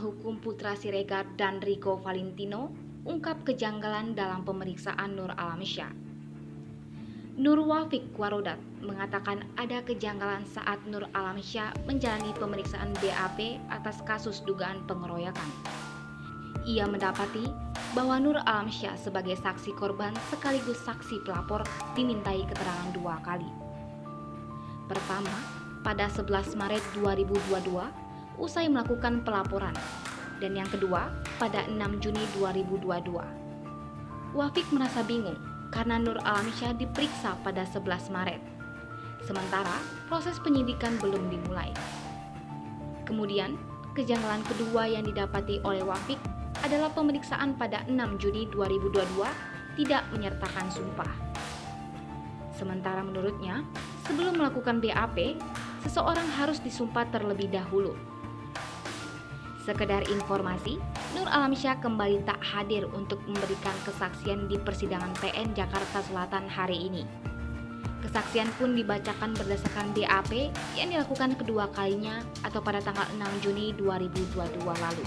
hukum Putra Siregar dan Rico Valentino ungkap kejanggalan dalam pemeriksaan Nur Alamsyah. Nur Wafik Warodat mengatakan ada kejanggalan saat Nur Alamsyah menjalani pemeriksaan BAP atas kasus dugaan pengeroyokan. Ia mendapati bahwa Nur Alamsyah sebagai saksi korban sekaligus saksi pelapor dimintai keterangan 2 kali. Pertama, pada 11 Maret 2022 usai melakukan pelaporan, dan yang kedua pada 6 Juni 2022. Wafik merasa bingung karena Nur Alamsyah diperiksa pada 11 Maret, sementara proses penyidikan belum dimulai. Kemudian, kejanggalan kedua yang didapati oleh Wafik adalah pemeriksaan pada 6 Juni 2022 tidak menyertakan sumpah. Sementara menurutnya, sebelum melakukan BAP, seseorang harus disumpah terlebih dahulu. Sekedar informasi, Nur Alamsyah kembali tak hadir untuk memberikan kesaksian di persidangan PN Jakarta Selatan hari ini. Kesaksian pun dibacakan berdasarkan BAP yang dilakukan kedua kalinya atau pada tanggal 6 Juni 2022 lalu.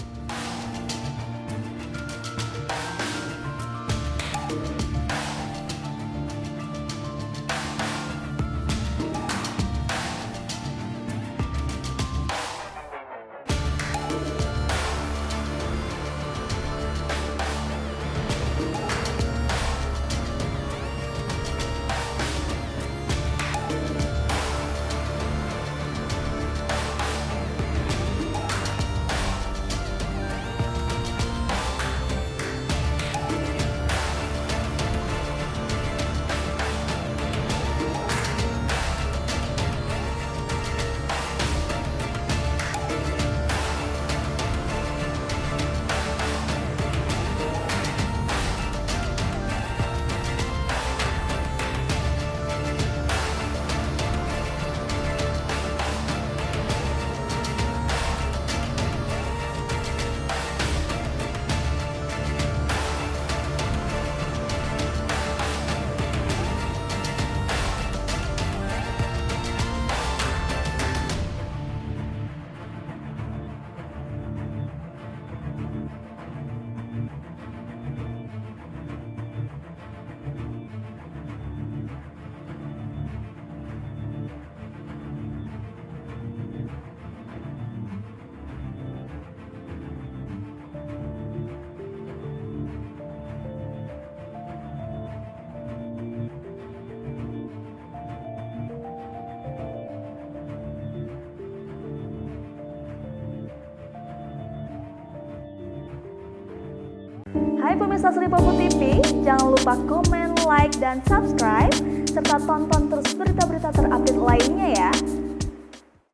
Hai pemirsa Sri Popo TV, jangan lupa komen, like, dan subscribe, serta tonton terus berita-berita terupdate lainnya ya.